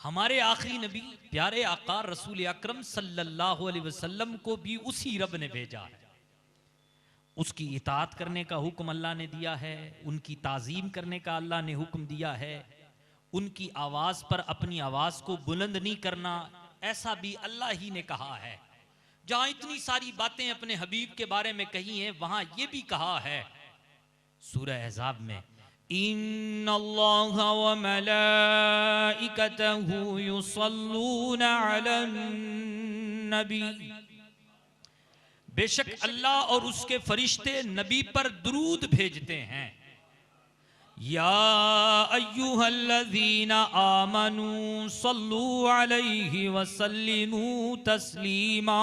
हमारे आखिरी नबी प्यारे आका रसूल अकरम सल्लल्लाहु अलैहि वसल्लम को भी उसी रब ने भेजा है। उसकी इताअत करने का हुक्म अल्लाह ने दिया है, उनकी ताज़ीम करने का अल्लाह ने हुक्म दिया है, उनकी आवाज़ पर अपनी आवाज़ को बुलंद नहीं करना, ऐसा भी अल्लाह ही ने कहा है। जहां इतनी सारी बातें अपने हबीब के बारे में कही हैं, वहां यह भी कहा है सूरह अहज़ाब में, इन्नल्लाह व मलाइकतहु युसल्लूना अलन नबी, बेशक अल्लाह और उसके फरिश्ते नबी पर दुरूद भेजते हैं। या अय्युहल्लज़ीना आमनू सल्लू अलैहि वसल्लिमू तस्लीमा,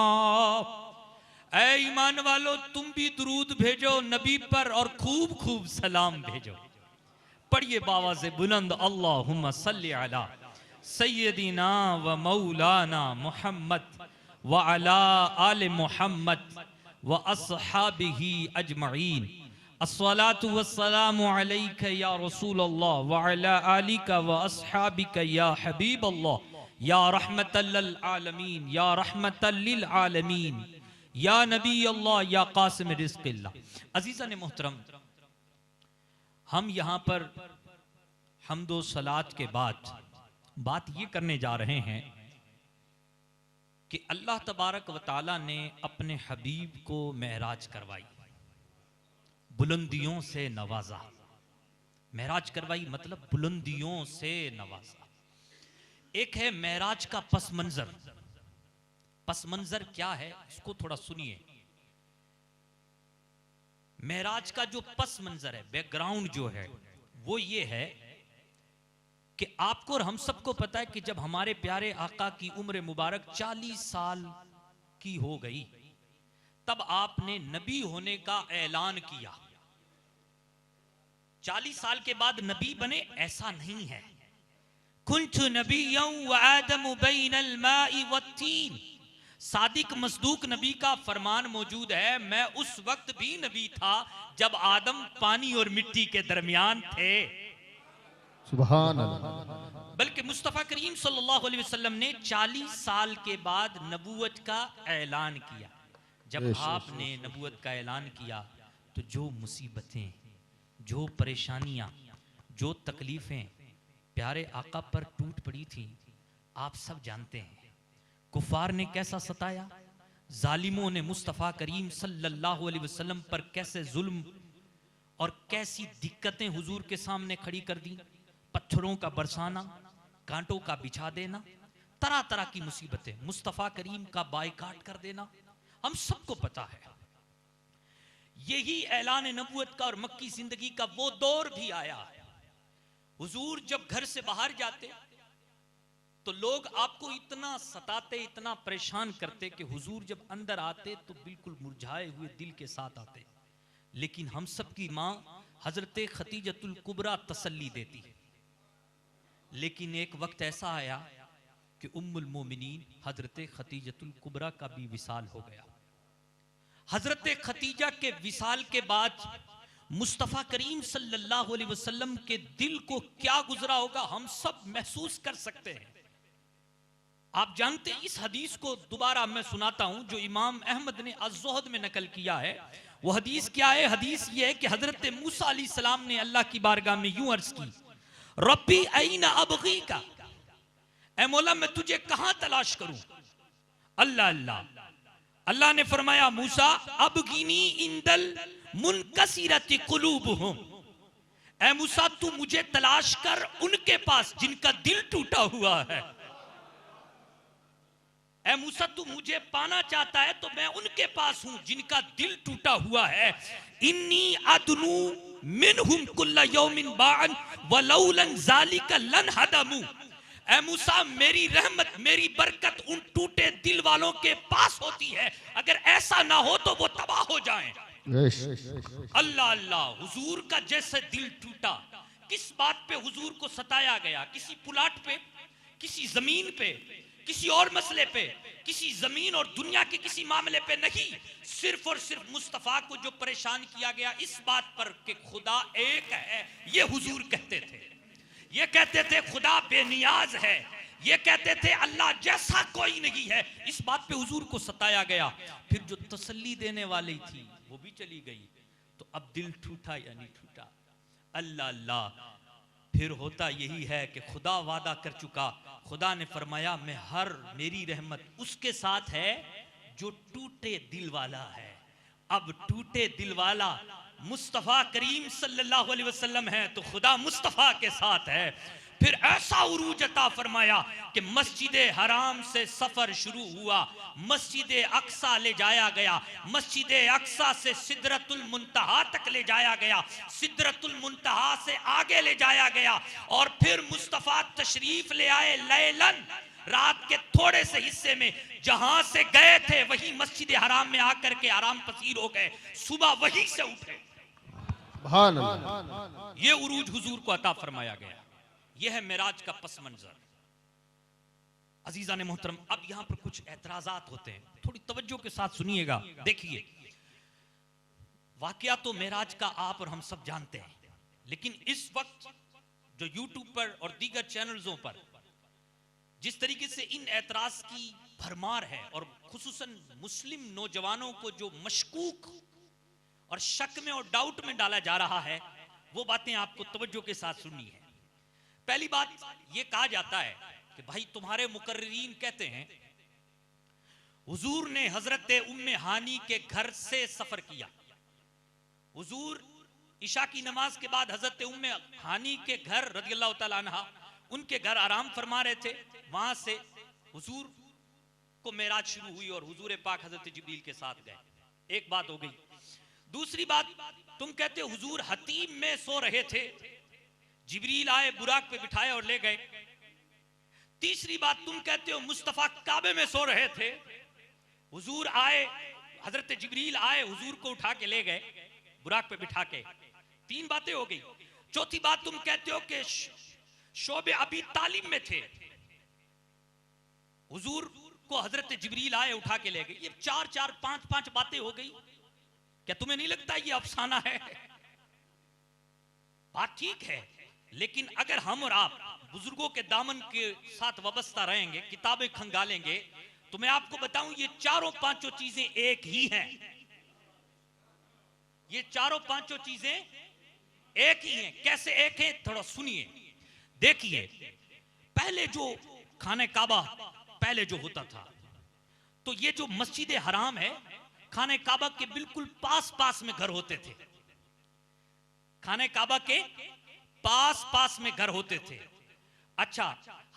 ऐ ईमान वालो तुम भी दुरूद भेजो नबी पर और खूब खूब सलाम भेजो। पढ़िए बाबा से बुलंद, अल्लाहुम्मा सल्ली अला सय्यदिना व मौलाना मुहम्मद व अला आले मुहम्मद व अस्हाबिही अजमईन, अस्सलातु वस्सलामु अलैका या रसूल अल्लाह व अला आलिका व अस्हाबिका या हबीब अल्लाह, या रहमतल लिल आलमीन, या रहमतल लिल आलमीन, या नबी अल्लाह, या कासिम रिज़्क़िल्लाह। अज़ीज़ान मोहतरम, हम यहाँ पर हम्दो सलात के बाद बात ये करने जा रहे हैं कि अल्लाह तबारक व ताला ने अपने हबीब को महराज करवाई, बुलंदियों से नवाजा। महराज करवाई मतलब बुलंदियों से नवाजा। एक है महराज का पस मंजर। पस मंजर क्या है इसको थोड़ा सुनिए। महराज का जो पस मंजर है, बैकग्राउंड जो है वो ये है कि आपको और हम सबको पता है कि जब हमारे प्यारे आका की उम्र मुबारक 40 साल की हो गई, तब आपने नबी होने का ऐलान किया। 40 साल के बाद नबी बने ऐसा नहीं है। कुन्तु नबिय्यन व आदम बैनल माइ वत्तीन, सादिक मसदूक नबी का फरमान मौजूद है, मैं उस वक्त भी नबी था जब आदम पानी और मिट्टी के दरमियान थे। सुभान अल्लाह। बल्कि मुस्तफ़ा करीम सल्लल्लाहु अलैहि वसल्लम ने 40 साल के बाद नबूवत का ऐलान किया। जब आपने नबूवत का ऐलान किया तो जो मुसीबतें, जो परेशानियां, जो तकलीफें प्यारे आका पर टूट पड़ी थी, आप सब जानते हैं। कुफार ने कैसा सताया, जालिमों ने मुस्तफ़ा करीम सल्लल्लाहु अलैहि वसल्लम पर कैसे जुल्म और कैसी दिक्कतें हुजूर के सामने खड़ी कर दी। पत्थरों का बरसाना, कांटों का बिछा देना, तरह तरह की मुसीबतें, मुस्तफ़ा करीम का बायकाट कर देना, हम सबको पता है। यही ऐलान नबूवत का और मक्की जिंदगी का वो दौर भी आया। हुजूर जब घर से बाहर जाते तो लोग आपको इतना सताते, इतना परेशान करते कि हुजूर जब अंदर आते तो बिल्कुल मुरझाए हुए दिल के साथ आते। लेकिन हम सब की माँ हजरत खतीजतुल कुबरा तसल्ली देती है। लेकिन एक वक्त ऐसा आया कि उम्मुल मोमिनीन हजरत खतीजतुल कुबरा का भी विसाल हो गया। हजरत खतीजा के विसाल के बाद मुस्तफ़ा करीम सल्लल्लाहु अलैहि वसल्लम के दिल को क्या गुजरा होगा हम सब महसूस कर सकते हैं। आप जानते हैं, इस हदीस को दोबारा मैं सुनाता हूं जो इमाम अहमद ने अज़्ज़ुहद में नकल किया है। वो हदीस क्या है? हदीस ये है कि हजरत मूसा अलैहिस्सलाम ने अल्लाह की बारगाह में यूं अर्ज की, रब्बी ऐना अबगी का, ऐ मौला मैं तुझे कहां तलाश करूं। अल्लाह अल्लाह अल्लाह ने फरमाया, मूसा अबगीनी इंदल मुनकसिरति कुलूबुहुम, ऐ मूसा तू मुझे तलाश कर उनके पास जिनका दिल टूटा हुआ है। ऐ मूसा तू मुझे पाना चाहता है तो मैं उनके पास हूं जिनका दिल टूटा हुआ है। इन्नी अदनु मिनहुम कुल्ला यौमिन बाअन वलौलन ज़ालिका लन हदमू, ऐ मूसा मेरी रहमत, मेरी बरकत उन टूटे दिल वालों के पास होती है, अगर ऐसा ना हो तो वो तबाह हो जाएं। अल्लाह अल्लाह, हुजूर का जैसे दिल टूटा, किस बात पे हुजूर को सताया गया? किसी पुलाट पे, किसी जमीन पे, किसी और मसले पे, किसी जमीन और दुनिया के किसी मामले पे नहीं, सिर्फ और सिर्फ मुस्तफा को जो परेशान किया गया इस बात पर कि खुदा एक है। ये हुजूर कहते थे, ये कहते थे खुदा बेनियाज है, ये कहते थे अल्लाह जैसा कोई नहीं है। इस बात पे हुजूर को सताया गया। फिर जो तसल्ली देने वाली थी वो भी चली गई। तो अब दिल टूटा या नहीं टूटा? अल्लाह अल्लाह। फिर होता यही है कि खुदा वादा कर चुका। खुदा ने फरमाया मेरी रहमत उसके साथ है जो टूटे दिल वाला है। अब टूटे दिल वाला मुस्तफा करीम सल्लल्लाहु अलैहि वसल्लम है तो खुदा मुस्तफा के साथ है। फिर ऐसा उरूज अता फरमाया कि मस्जिद हराम से सफर शुरू हुआ, मस्जिद अक्सा ले जाया गया, मस्जिद अक्सा से सिदरतुल मुंतहा तक ले जाया गया, सिदरतुल मुंतहा से आगे ले जाया गया और फिर मुस्तफा तशरीफ ले आए लैलन, रात के थोड़े से हिस्से में। जहां से गए थे वही मस्जिद हराम में आकर के आराम पसीर हो गए, सुबह वहीं से उठे। सुभान अल्लाह। ये उरूज हुजूर को अता फरमाया गया। यह है मेराज का पस मंजर। अजीजा ने मोहतरम, अब यहां पर कुछ एतराजात होते हैं, थोड़ी तवज्जो के साथ सुनिएगा। देखिए, वाकया तो मेराज का आप और हम सब जानते हैं, लेकिन इस वक्त जो यूट्यूब पर और दीगर चैनल्सों पर जिस तरीके से इन एतराज की भरमार है और खुसूसन मुस्लिम नौजवानों को जो मशकूक और शक में और डाउट में डाला जा रहा है, वो बातें आपको तवज्जो के साथ सुननी है। पहली बात ये कहा जाता है कि भाई तुम्हारे मुकर्रिरीन कहते हैं हुजूर ने हजरत उम्मे हानी के घर से सफर किया। हुजूर इशा की नमाज के बाद हजरत उम्मे हानी के घर रज़ियल्लाहु ताला अन्हा उनके घर आराम फरमा रहे थे। वहां से हुजूर को मेराज शुरू हुई और हुजूर पाक हजरत जिब्रील के साथ गए। एक बात हो गई। दूसरी बात, तुम कहते हो हुजूर हतीम में सो रहे थे, जिब्रील आए बुराक पे बिठाए और ले गए। तीसरी बात, तुम कहते हो मुस्तफा काबे में सो रहे थे, हुजूर आए, हजरत जिब्रील आए, हुजूर को उठा के ले गए बुराक पे बिठा के। तीन बातें हो गई। चौथी बात, तुम कहते हो कि शोबे अबी तालिब में थे, हुजूर को हजरत जिब्रील आए उठा के ले गए। ये चार चार पांच पांच बातें हो गई। क्या तुम्हें नहीं लगता ये अफसाना है? बात ठीक है, लेकिन अगर हम और आप बुजुर्गों के दामन के साथ वाबस्ता रहेंगे, किताबें खंगालेंगे, तो मैं आपको बताऊं ये चारों पांचों चीजें एक ही हैं। ये चारों पांचों चीजें एक ही हैं। कैसे एक हैं? थोड़ा सुनिए। देखिए, पहले जो खाने काबा पहले जो होता था, तो ये जो मस्जिद हराम है, खाने काबा के बिल्कुल पास पास में घर होते थे। खाने काबा के पास पास में घर होते थे। अच्छा,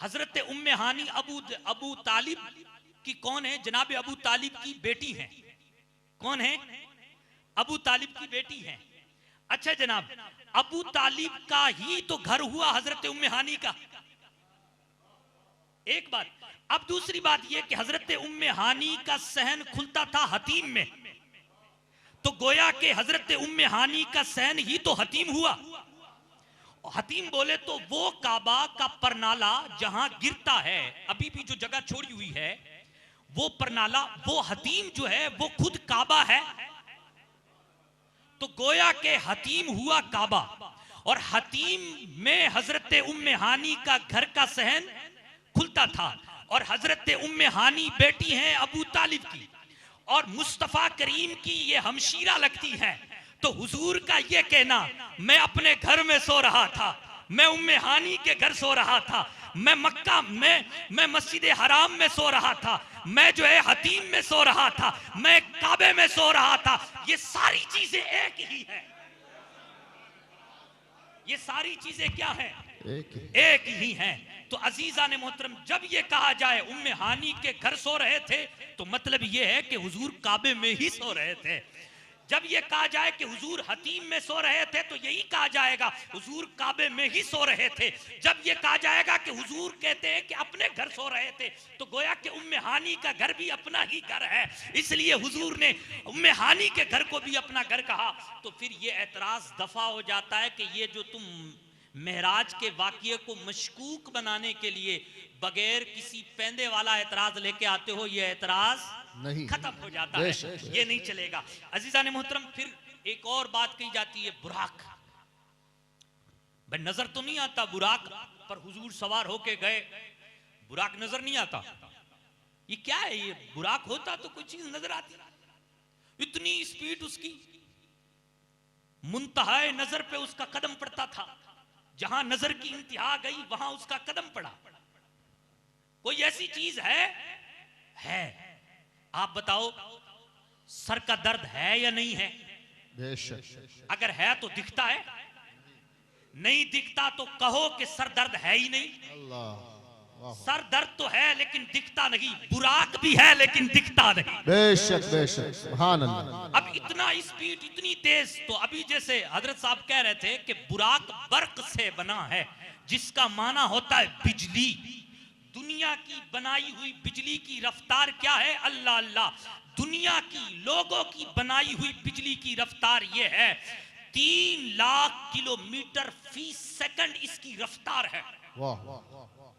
हजरत उम्मे हानी अबू तालिब की कौन है? जनाब अबू तालिब की बेटी है। कौन है? अबू तालिब की बेटी है। अच्छा जनाब, अबू तालिब का ही तो घर हुआ हजरत उम्मे हानी का। एक बात। अब दूसरी बात यह कि हजरत उम्मे हानी का सहन खुलता था हतीम में, तो गोया के हजरत उम्मे हानी का सहन ही तो हतीम हुआ। हतीम बोले तो वो काबा का परनाला जहां गिरता है, अभी भी जो जगह छोड़ी हुई है, वो परनाला, वो हतीम जो है वो खुद काबा है। तो गोया के हतीम हुआ काबा, और हतीम में हजरत उम्मे हानी का घर का सहन खुलता था। और हजरत उम्मे हानी बेटी हैं अबू तालिब की, और मुस्तफा करीम की ये हमशीरा लगती है। तो हुजूर का ये कहना, मैं अपने घर में सो रहा था, मैं उम्मे हानी के घर सो रहा था, मैं मक्का में, मैं मस्जिद हराम में सो रहा था, मैं जो है हतीम में सो रहा था, मैं काबे में सो रहा था, ये सारी चीजें एक ही हैं। ये सारी चीजें क्या हैं? एक ही हैं। तो अजीजा ने मोहतरम, जब ये कहा जाए उम्मे हानी के घर सो रहे थे, तो मतलब ये है कि हुजूर काबे में ही सो रहे थे। जब ये कहा जाए कि हुजूर हतीम में सो रहे थे, तो यही कहा जाएगा हुजूर काबे में ही सो रहे थे। जब ये कहा जाएगा कि हुजूर कहते हैं कि अपने घर सो रहे थे, तो गोया कि उम्मे हानी का घर भी अपना ही घर है, इसलिए हुजूर ने उम्मे हानी के घर को भी अपना घर कहा। तो फिर ये एतराज दफा हो जाता है कि ये जो तुम मेहराज के वाक़ये को मशकूक बनाने के लिए बगैर किसी पेंदे वाला एतराज लेके आते हो, ये एतराज नहीं, खत्म हो जाता है। ये नहीं चलेगा। अजीजा ने मोहतरम, फिर एक और बात कही जाती है, बुराक। भाई नजर तो नहीं आता बुराक पर हुजूर सवार होके गए, बुराक नजर नहीं आता। ये क्या है? ये बुराक होता तो कोई चीज नजर आती। इतनी स्पीड उसकी, मुंतहाए नजर पे उसका कदम पड़ता था। जहां नजर की इंतहा गई वहां उसका कदम पड़ा। कोई ऐसी चीज है। आप बताओ, सर का दर्द है या नहीं है? बेशक। अगर है तो दिखता है, नहीं दिखता तो कहो कि सर दर्द है ही नहीं। अल्लाह, वाह। सर दर्द तो है लेकिन दिखता नहीं, बुराक भी है लेकिन दिखता नहीं। बेशक बेशक, सुभान अल्लाह। अब इतना स्पीड, इतनी तेज। तो अभी जैसे हजरत साहब कह रहे थे कि बुराक बर्क से बना है, जिसका माना होता है बिजली। दुनिया की बनाई हुई बिजली की रफ्तार क्या है? अल्लाह अल्लाह। दुनिया की, लोगों की बनाई हुई बिजली की रफ्तार ये है 3 लाख किलोमीटर फी सेकंड इसकी रफ्तार है। वाह।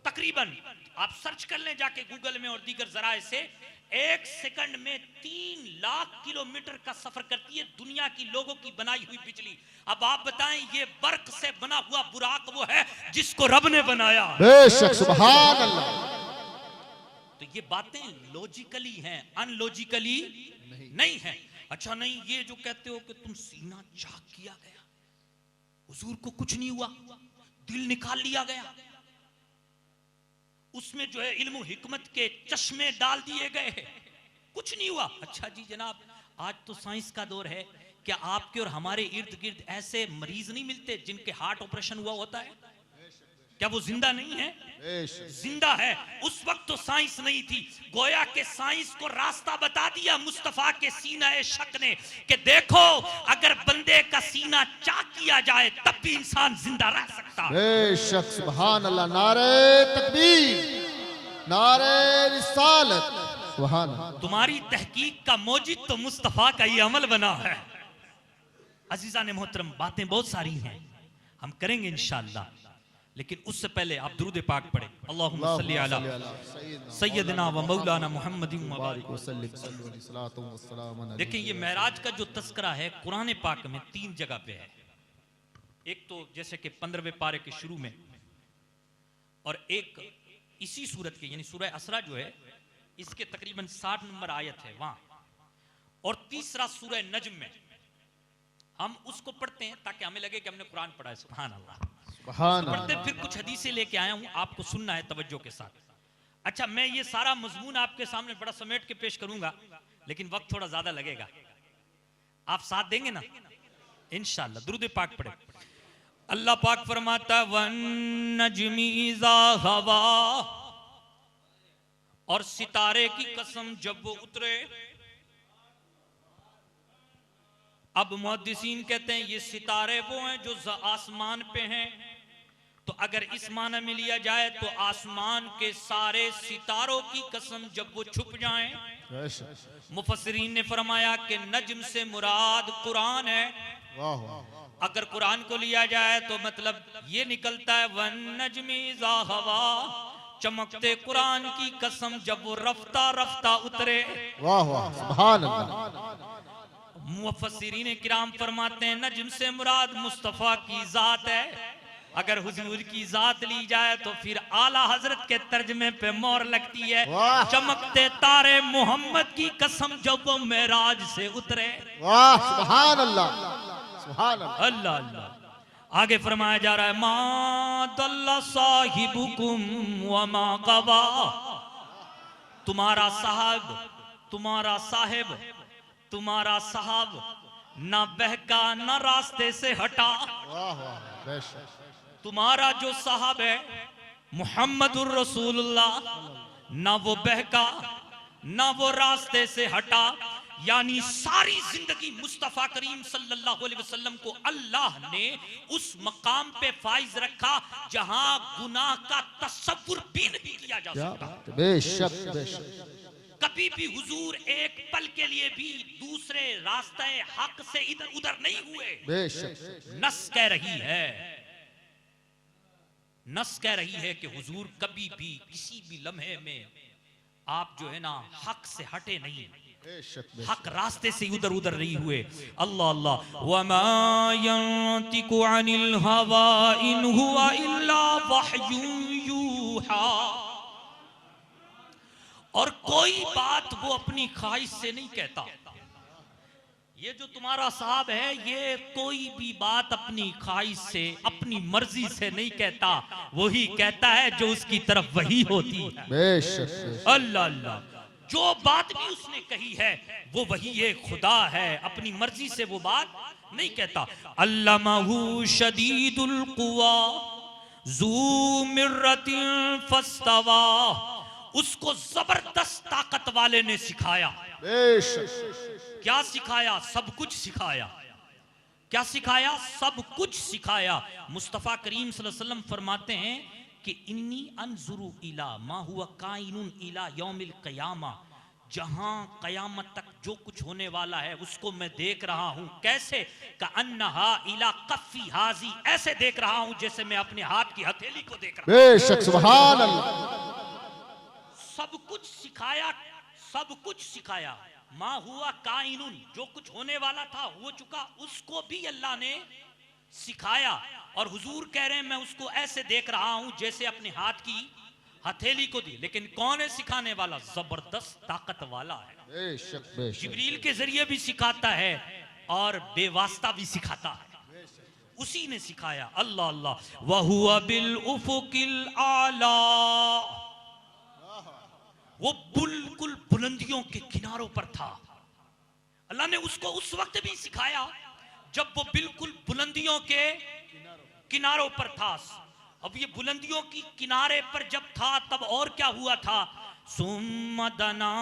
तकरीबन आप सर्च कर लें जाके गूगल में और दीगर जराए से, 1 सेकंड में 3 लाख किलोमीटर का सफर करती है दुनिया की लोगों की बनाई हुई बिजली। अब आप बताएं, ये बर्क से बना हुआ बुराक वो है जिसको रब ने बनाया। बेशक, सुभान अल्लाह। तो ये बातें लॉजिकली हैं, अनलॉजिकली नहीं है। अच्छा नहीं, ये जो कहते हो कि तुम सीना चाक किया गया, हुजूर को कुछ नहीं हुआ, दिल निकाल लिया गया, उसमें जो है इल्म हिकमत के चश्मे डाल दिए गए, कुछ नहीं हुआ। अच्छा जी जनाब, आज तो साइंस का दौर है। क्या आपके और हमारे इर्द गिर्द ऐसे मरीज नहीं मिलते जिनके हार्ट ऑपरेशन हुआ होता है? क्या वो जिंदा नहीं है? जिंदा है। उस वक्त तो साइंस नहीं थी, गोया के साइंस को रास्ता बता दिया मुस्तफा के सीना शक ने कि देखो, अगर बंदे का सीना चाक किया जाए तब भी इंसान जिंदा रह सकता है। बेशक, सुभान अल्लाह। नारे तकबीर, नारे रिसालत, सुभान अल्लाह। तुम्हारी तहकीक का मौजिद तो मुस्तफा का ये अमल बना है। अजीजा ने मोहतरम, बातें बहुत सारी हैं, हम करेंगे इंशाअल्लाह, लेकिन उससे पहले आप दुरूद पाक पढ़े। अल्लाहुम्मा सल्ली अला सय्यदना व मौलाना मुहम्मदिन व बारिक वसल्लम। देखिए, ये मेराज का जो तस्करा है कुरान पाक में 3 जगह पे है। एक तो जैसे कि 15वें पारे के शुरू में, और एक इसी सूरत के यानी सूरह असरा जो है इसके तकरीबन 60 नंबर आयत है वहां, और तीसरा सूरह नज्म में। हम उसको पढ़ते हैं ताकि हमें लगे कि हमने कुरान पढ़ा है। सुभान अल्लाह। पढ़ते फिर कुछ हदीसें लेके आया हूं, आपको सुनना है तवज्जो के साथ। अच्छा, मैं ये सारा मजमून आपके सामने बड़ा समेट के पेश करूंगा, लेकिन वक्त थोड़ा ज्यादा लगेगा। आप साथ देंगे ना इंशाअल्लाह? दुरूद पाक पढ़े। अल्लाह पाक फरमाता है वन नज्मी इज़ा हवा, और सितारे की कसम जब वो उतरे। अब मुहद्दिसीन कहते हैं ये सितारे वो हैं जो आसमान पे हैं, तो अगर इस माना में लिया जाए तो आसमान के सारे सितारों की कसम जब वो छुप जाएं। मुफस्सिरीन ने फरमाया कि नज्म से मुराद कुरान है। अगर कुरान को लिया जाए तो मतलब ये निकलता है वन नज्मी इज़ा हवा, चमकते कुरान की कसम जब वो रफ्ता रफ्ता उतरे। वाह वाह, सुभान अल्लाह। मुफस्सिरीन किराम फरमाते हैं नज्म से मुराद मुस्तफा की जात है। अगर हुजूर की जात ली जाए तो फिर आला हजरत के तर्जमे पे मोहर लगती है चमकते तारे मोहम्मद की कसम जब वो मेराज से उतरे। वाह, सुभान अल्लाह, सुभान अल्लाह अल्लाह। आगे फरमाया जा रहा है मा दल्ला साहिबुकुम व मा गवा, तुम्हारा साहब, तुम्हारा साहिब, तुम्हारा साहब ना बहका ना रास्ते से हटा। तुम्हारा जो साहब है मुहम्मदुर रसूलुल्लाह, ना वो बहका ना वो रास्ते से हटा। यानी सारी जिंदगी मुस्तफा करीम सल्लल्लाहु अलैहि वसल्लम को अल्लाह ने उस मकाम पे फाइज रखा जहां गुनाह का तसव्वुर भी नहीं किया जा सकता। बेशक बेशक। कभी भी हुजूर एक पल के लिए भी दूसरे रास्ते हक से इधर उधर नहीं हुए। बेशक। नस कह रही है, नस कह रही है कि हुजूर कभी भी किसी भी लम्हे में आप जो है ना हक से हटे नहीं, हक रास्ते से उधर उधर नहीं हुए। अल्लाह अल्लाह। वमा यंतिकु अनिल हवा इन हुवा इल्ला वह्युन यूहा, और कोई बात वो अपनी ख्वाहिश से नहीं कहता। ये जो तुम्हारा साहब है, ये कोई भी बात अपनी ख्वाहिश से, अपनी मर्जी से नहीं कहता, वही कहता है जो उसकी तरफ वही होती है। बेशक अल्लाह अल्लाह, जो बात भी उसने कही है वो वही ये खुदा है, अपनी मर्जी से वो बात नहीं कहता। अल्लमहु शदीदुल कुवा ज़ू मिर्रतिन फस्तवा, उसको जबरदस्त ताकत वाले ने सिखाया। बेशक क्या सिखाया? सब कुछ सिखाया। क्या सिखाया? सब कुछ सिखाया। मुस्तफ़ा करीम सल्लल्लाहु अलैहि वसल्लम फरमाते हैं कि इन्नी अनजुरु इला मा हुआ काइनुन इला यौमिल क़यामा, जहां कयामत तक जो कुछ होने वाला है उसको मैं देख रहा हूं। कैसे? का अन्नहा इला कफ़ी हाजी, ऐसे देख रहा हूं जैसे मैं अपने हाथ की हथेली को देख रहा हूं। बेशक सुभान अल्लाह। सब कुछ सिखाया, सब कुछ सिखाया। मा हुआ काइनुन, जो कुछ होने वाला था हो चुका, उसको भी अल्लाह ने सिखाया। और हुजूर कह रहे हैं मैं उसको ऐसे देख रहा हूं जैसे अपने हाथ की हथेली को दी। लेकिन कौन है सिखाने वाला? जबरदस्त ताकत वाला है। बेशक बेशक जिब्रील के जरिए भी सिखाता है और बेवास्ता भी सिखाता है, उसी ने सिखाया। अल्लाह अल्लाह। वहुवा बिल उफुकिल आला, वो बिल्कुल बुलंदियों के किनारों पर था। अल्लाह ने उसको उस वक्त भी सिखाया जब वो बिल्कुल बुलंदियों के किनारों पर था। अब ये बुलंदियों की किनारे पर जब था तब और क्या हुआ था? सुम्मा दना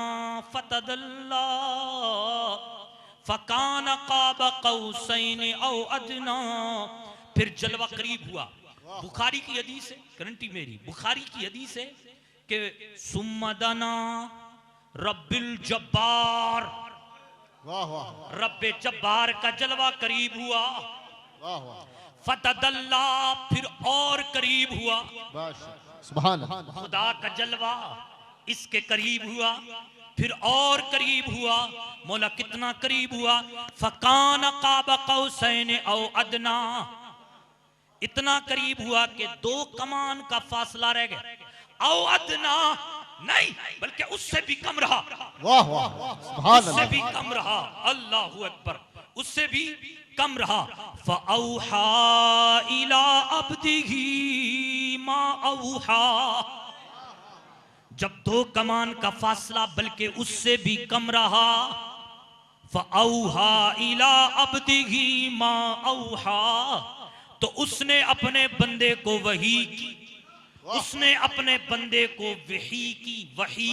फतदल्ला फकान क़ाब क़ौसैन औ अदना, फिर जलवा करीब हुआ। बुखारी की हदीस है, गारंटी मेरी, बुखारी की हदीस है कि सुम्मा दना रब्बिल जब्बार, वाह वाह रब्बे जब्बार का जलवा करीब हुआ। वाह वाह फतदल्ला, फिर और करीब हुआ। बेशक सुभान अल्लाह। खुदा का जलवा इसके करीब हुआ, फिर और करीब हुआ। मौला कितना करीब हुआ? फकान क़ाब क़ौसैन औ अदना, इतना करीब हुआ कि 2 कमान का फासला रह गया। औ अदना नहीं, बल्कि उससे भी कम रहा, वाह वाह सुभान उससे भी अल्लाह। कम रहा। अल्लाहु अकबर, उससे भी कम रहा। फ़अौहा इला अब्दिही मा औहा, जब 2 कमान का फासला बल्कि उससे भी कम रहा। फ़अौहा इला अब्दिही मा औहा, तो उसने अपने बंदे को वही की, उसने अपने बंदे को वही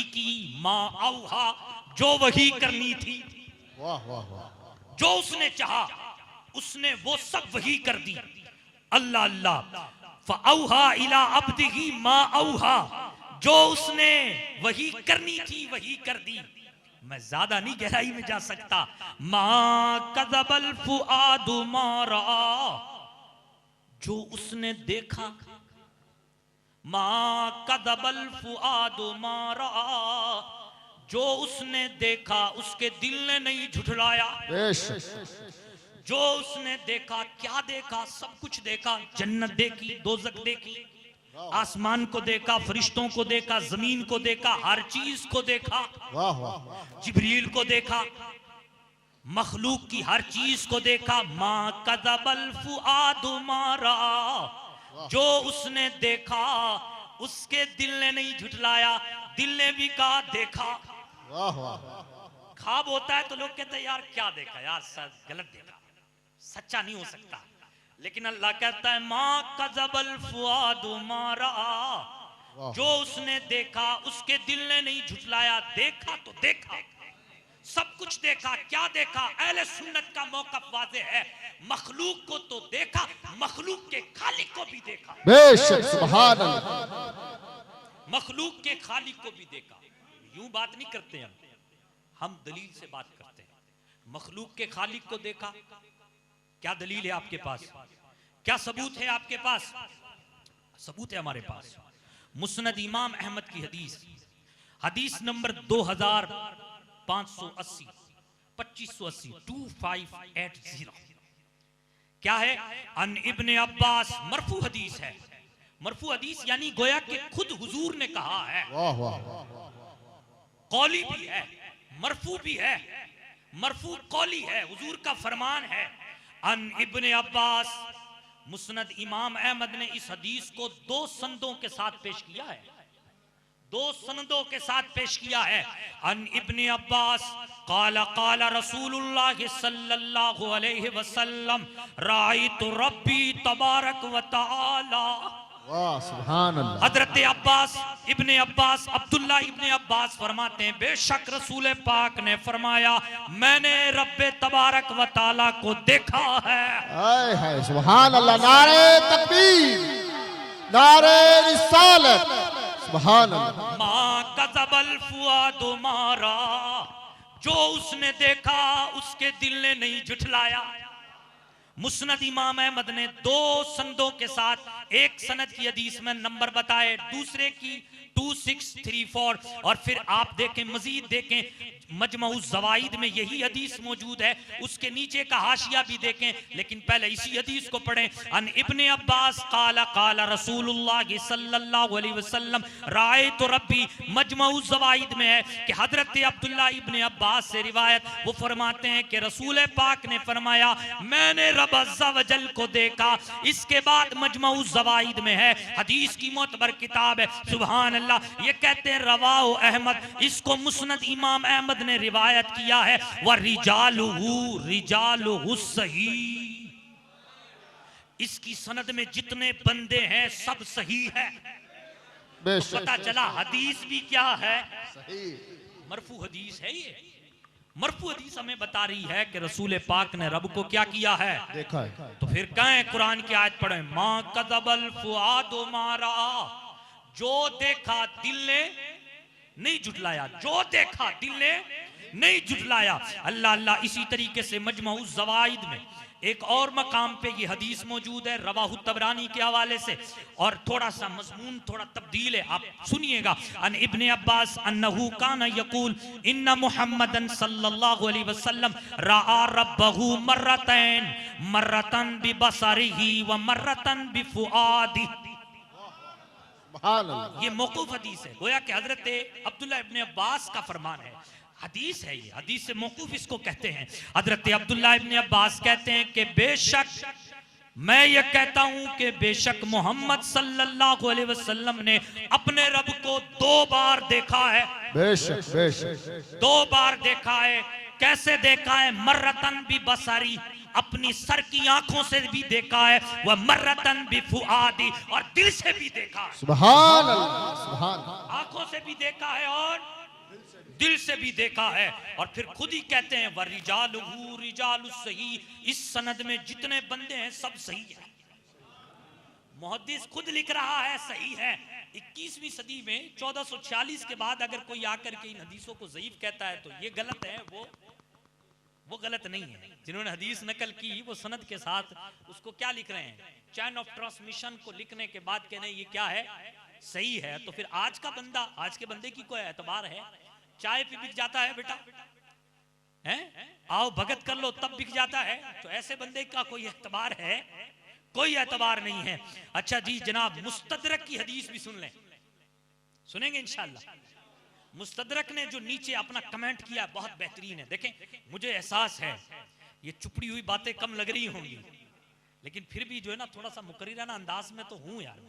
की मा औहा, जो वही करनी थी, वाह वाह वाह जो उसने चाहा उसने वो सब वही कर दी। अल्लाह अल्लाह। फ़अौहा इला अब्दिही मा औहा, जो उसने वही करनी थी वही कर दी। मैं ज्यादा नहीं गहराई में जा सकता। मा कज़बल फुआदु मा रआ, जो उसने देखा। मा कज़बल फुआदु मा रआ, जो उसने देखा उसके दिल ने नहीं झुठलाया। बेशक जो उसने देखा, क्या देखा? सब कुछ देखा। जन्नत देखी, दोज़ख देखी, आसमान को देखा, फरिश्तों को देखा, जमीन को देखा, हर चीज को देखा। वाह वाह जिब्रील को देखा, मखलूक की हर चीज को देखा। मा कज़बल फुआदु मा रआ, जो उसने देखा उसके दिल ने नहीं झुठलाया, दिल ने भी कहा देखा। वाह वाह ख्वाब होता है तो लोग कहते हैं यार क्या देखा, यार गलत देखा, सच्चा नहीं हो सकता। लेकिन अल्लाह कहता है मा कज़बल फुआदु मा रआ, जो उसने देखा उसके दिल ने नहीं झुठलाया। देखा तो देखा, सब कुछ देखा। क्या देखा? अहले सुन्नत का मौक़िफ़ वाज़ेह है, मखलूक को तो देखा, मखलूक के खालिक को भी देखा। बेशक सुभान अल्लाह। मखलूक के खालिक को भी देखा। यूं बात नहीं करते हम दलील से बात करते हैं। मखलूक के खालिक को देखा, क्या दलील है आपके पास? क्या सबूत है आपके पास? सबूत है हमारे पास। मुस्नद इमाम अहमद की हदीस, हदीस नंबर 2580 2580 क्या है? अन इब्ने अब्बास, मरफू हदीस है। मरफू हदीस यानी गोया कि खुद हुजूर ने कहा है। वाह वाह कौली भी है, मरफू भी है, मरफू कौली है, हुजूर का फरमान है। अन इब्ने अब्बास, मुस्नद इमाम अहमद ने इस हदीस को 2 सनदों के साथ पेश किया है, 2 सनदों के साथ पेश किया है। अन इब्ने अब्बास काला काला रसूलुल्लाह सल्लल्लाहु अलैहि वसल्लम राइतु रब्बी तबारक व तआला। वाह सुभान अल्लाह। हजरत अब्बास इब्ने अब्बास अब्दुल्ला इब्ने अब्बास फरमाते हैं, बेशक रसूल पाक ने फरमाया मैंने रब्बे तबारक व ताला को देखा है। हाय हाय सुभान अल्लाह। नारे तकबीर, नारे रिसालत, सुभान अल्लाह। माँ कज़बल फुआदु मारा, जो उसने देखा उसके दिल ने नहीं झुठलाया। मुस्नद इमाम अहमद ने 2 संदों के साथ एक सनद की हदीस में नंबर बताए, दूसरे की 2634, और फिर आप देखें मजीद देखें मजमउज़ ज़वाइद में यही हदीस मौजूद है, उसके नीचे का हाशिया भी देखें, लेकिन पहले इसी हदीस को पढ़ें। अन इब्ने अब्बास काला काला रसूलुल्लाह सल्लल्लाहु अलैहि वसल्लम रायतु रब्बी, मजमउज़ ज़वाइद में है कि हजरत अब्दुल्ला इब्ने अब्बास से रिवायत, वो फरमाते हैं कि रसूल पाक ने फरमाया मैंने रब अज़्ज़ा व जल को देखा। इसके बाद मजमउज़ ज़वाइद में है, हदीस की मोतबर किताब है, सुभान अल्लाह। ये कहते हैं रवाओ अहमद, इसको मुस्नद इमाम अहमद ने रिवायत किया है। व रिजालुहु सही, इसकी सनद में जितने बंदे हैं सब सही है। तो पता चला हदीस भी क्या है, मरफू हदीस है। ये मरफू हदीस हमें बता रही है कि रसूल पाक ने रब को क्या किया है, देखा है। तो फिर कहें कुरान की आयत पढ़े, माँ कज़बल फुआदु मारा, जो देखा दिल ने नहीं झुठलाया, जो देखा दिल ने नहीं झुठलाया। अल्लाह अल्लाह। इसी तरीके से मजमउज़ ज़वाइद में एक और मकाम पे ये हदीस मौजूद है रवाहु तबरानी के हवाले से, और थोड़ा सा मज़मून थोड़ा तब्दील है, आप सुनिएगा। अन इब्ने अब्बास अन्नहु काना यकूल इन्ना मुहम्मदन सल्लल्लाहु अलैहि वसल्लम रआ रब्बहु मर्रतैन, मर्रतन बिबसरिही व मर्रतन बिफुआदी। ये मौकूफ हदीस है, गोया कि हजरत अब्दुल्ला इब्ने अब्बास का फरमान है, हदीस है। ये हदीस से मौकूफ इसको कहते हैं। हजरत अब्दुल्ला इब्ने अब्बास कहते हैं कि बेशक मैं ये कहता हूं कि बेशक मोहम्मद सल्लल्लाहु अलैहि वसल्लम ने अपने रब को 2 बार देखा है। बेशक बेशक 2 बार देखा है। कैसे देखा है? मर्रतन भी बसारी, अपनी सर की आंखों से भी देखा है, वह मर्रतन भी फुआदी, और दिल से भी देखा है। सुभान अल्लाह, सुभान अल्लाह। आंखों से भी देखा है और दिल से भी देखा है। और फिर खुद ही कहते हैं व रिजालुहु रिजालुस सही, इस सनद में जितने बंदे हैं सब सही है। मुहद्दिस खुद लिख रहा है सही है। 21वीं सदी में 1446 के बाद अगर कोई आकर के इन हदीसों को ज़ईफ कहता है तो ये गलत है, वो गलत नहीं है। जिन्होंने हदीस नकल की वो सनद के साथ उसको क्या लिख रहे हैं, चैन ऑफ ट्रांसमिशन को लिखने के बाद कहने ये क्या है, सही है। तो फिर आज का बंदा, आज के बंदे की कोई एतबार है? चाय भी बिक जाता है बेटा, हैं? आओ भगत कर लो तब बिक जाता है। तो ऐसे बंदे का कोई एतबार है? कोई एतबार नहीं है। अच्छा जी जनाब, मुस्तदरक की हदीस भी सुन लें, सुनेंगे इंशाअल्लाह। मुस्तदरक ने जो नीचे अपना कमेंट किया बहुत बेहतरीन है। देखें, मुझे एहसास है ये चुपड़ी हुई बातें कम लग रही होंगी, लेकिन फिर भी जो है ना थोड़ा सा मुकर्रिराना अंदाज में तो हूं यार।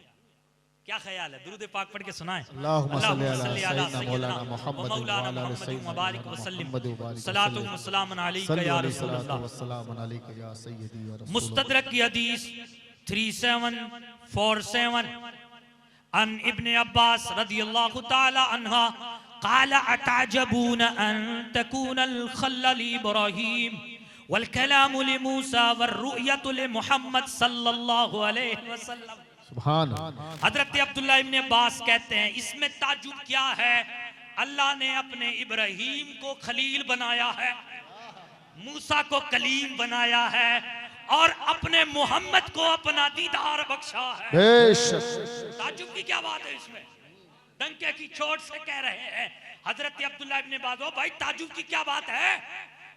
क्या ख्याल है? दुरूद पाक पढ़ के सुनाएं। अल्लाहुम्मा सल्ली अला सय्यिदना मौलाना मुहम्मद व अला आलि सय्यिदना मुबारक वसल्लम। मुहम्मद व बारिक सलातु व सलाम अलैका या रसूल अल्लाह। वस्सलाम अलैका या सय्यदी या रसूल। मुस्तदरक की हदीस 3747 अन इब्ने अब्बास रदियल्लाहु ताला अन्हा क़ाला अतअजबून अन तकून अल-खल्ल इब्राहीम वल कलाम लिमूसा वर्रुयतु लिमुहम्मद सल्लल्लाहु अलैहि वसल्लम। सुभान। हजरत अब्दुल्ला इब्ने अब्बास कहते हैं इसमें ताजुब क्या है, अल्लाह ने अपने इब्राहीम को खलील बनाया है, मूसा को कलीम बनाया है, और अपने मोहम्मद को अपना दीदार बख्शा है। बेशक ताजुब की क्या बात है इसमें? डंके की चोट से कह रहे हैं हजरत अब्दुल्ला इब्ने अब्बास, ओ भाई ताजुब की क्या बात है?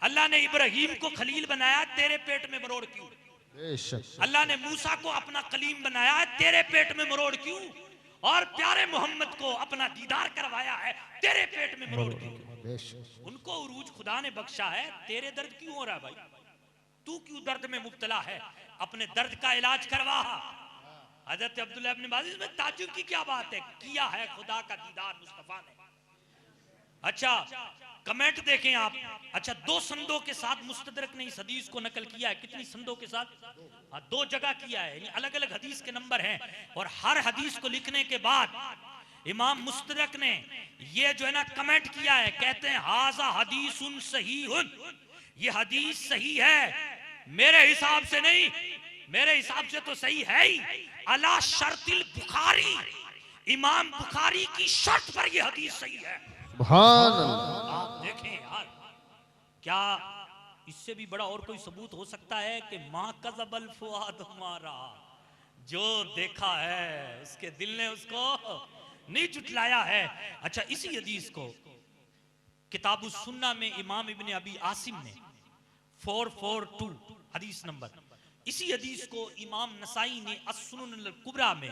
अल्लाह ने इब्राहीम को खलील बनाया, तेरे पेट में मरोड़ क्यों? बेशक अल्लाह ने मूसा को अपना कलीम बनाया, तेरे पेट में मरोड़ क्यों? और प्यारे मोहम्मद को अपना दीदार करवाया है तेरे पेट में मरोड़ के। बेशक उनको उरूज खुदा ने बख्शा है, तेरे दर्द क्यों हो रहा है भाई? तू क्यों दर्द में मुब्तला है? अपने दर्द का इलाज करवा। हजरत अब्दुल्लाह इब्न बाजिज में ताज्जुब की क्या बात है, किया है खुदा का दीदार मुस्तफा ने। अच्छा कमेंट देखें आप। अच्छा 2 संदों के साथ मुस्तदरक ने इस हदीस को नकल किया है। कितनी संदों के साथ? 2 जगह किया है, यानी अलग अलग हदीस के नंबर हैं। और हर हदीस को लिखने के बाद इमाम मुस्तदरक ने ये जो है ना कमेंट किया है, कहते हैं हाजा हदीसुन सहीहुन, ये हदीस सही है। मेरे हिसाब से नहीं, मेरे हिसाब से तो सही है ही, अला शर्तिल बुखारी, इमाम बुखारी की शर्त पर ये हदीस सही है। सुभान अल्लाह। आप देखें यार, क्या इससे भी बड़ा और कोई सबूत हो सकता है कि माँ कज़बल फुआद मारा, जो देखा है उसके दिल ने उसको नहीं जुटलाया है। अच्छा इसी हदीस को किताबुस सुन्ना में इमाम इब्ने अबी आसिम ने 442 हदीस नंबर, इसी हदीस को इमाम नसाई ने अस-सुनन अल-कुबरा में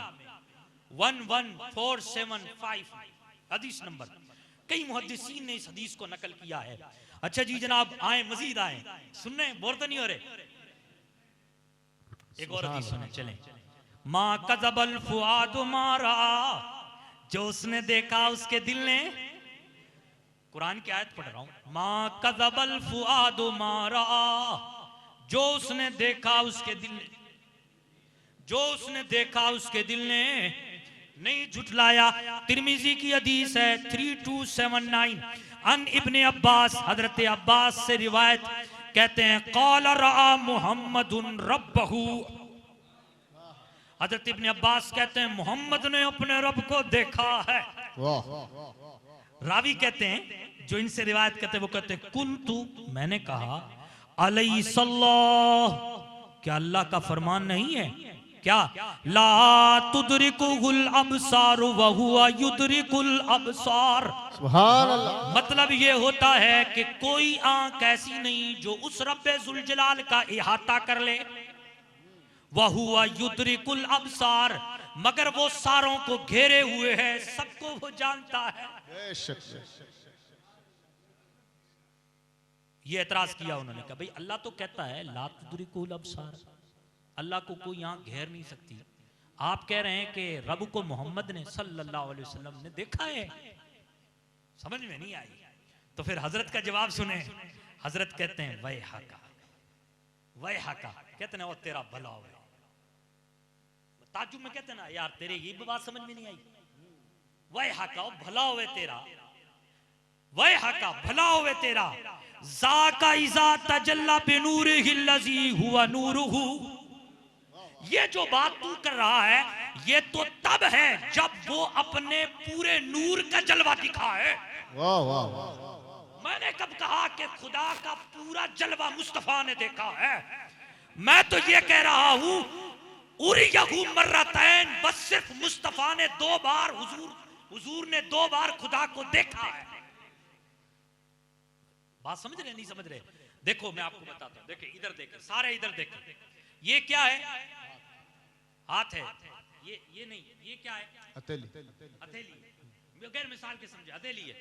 11475 हदीस नंबर, कई मुहद्दिसीन ने इस हदीस को नकल किया है। अच्छा जी जनाब आए, मजीद आए, सुनने बोर तो नहीं हो रहे? एक और हदीस सुने चलें। माँ कज़बल फुआद मारा, जो उसने देखा उसके दिल ने, कुरान की आयत पढ़ रहा हूं, माँ कज़बल फुआद मारा, जो उसने देखा उसके दिल ने, जो उसने देखा उसके दिल ने नहीं झुटलाया। तिरमिजी की हदीस है 3279 अन इब्ने अब्बास, हजरत अब्बास से रिवायत, कहते हैं क़ाल रआ मुहम्मदुन रब्बहू, हजरत इब्ने अब्बास कहते हैं मोहम्मद ने अपने रब को देखा है। वाह। रावी कहते हैं जो इनसे रिवायत करते हैं वो कहते हैं कुंतु, मैंने कहा अलैहि सल्लाह, क्या अल्लाह का फरमान नहीं है क्या, ला तुदरिकुल अबसार व हुवा युदरिकुल अबसार। सुभान अल्लाह। मतलब ये होता है कि कोई आंख ऐसी नहीं जो उस रब्बे जुल जलाल का इहाता कर ले, वह हुआ युदरिकुल अबसार, मगर वो सारों को घेरे हुए है, सबको वो जानता है। बेशक। ये एतराज किया उन्होंने, कहा भाई अल्लाह तो कहता है ला तुदरिकुल अबसार, अल्लाह को कोई आंख घेर नहीं सकती। आप कह रहे हैं कि रब को मोहम्मद ने सल्लल्लाहु अलैहि वसल्लम ने देखा है, समझ में नहीं आई। तो फिर हजरत का जवाब सुने। हजरत कहते हैं वह हाका, वह हाका, कहते हैं ओ तेरा भला हो। ताजुब में कहते हैं ना यार तेरे ये बात समझ में नहीं आई, वह हाका भला होवे तेरा, वह हाका भला होवे तेरा, ज़ाका इज़ा तजल्ला बिनूरिही लज़ी हुवा नूरुहु, ये जो बात तू कर रहा है ये तो तब है जब वो अपने पूरे नूर का जलवा दिखा है। वाह वाह वाह। मैंने कब कहा कि खुदा का पूरा जलवा मुस्तफा ने देखा है? मैं तो ये कह रहा हूं उरियहु मर्रतैन, बस सिर्फ मुस्तफा ने 2 बार, हुजूर ने 2 बार खुदा को देखा है। बात समझ रहे नहीं समझ रहे? देखो मैं आपको बताता हूं, देखिए इधर देखें, सारे इधर देखें, ये क्या है? हाथ है, ये नहीं, ये क्या है? हथेली। हथेली, बगैर मिसाल के समझे हथेली है।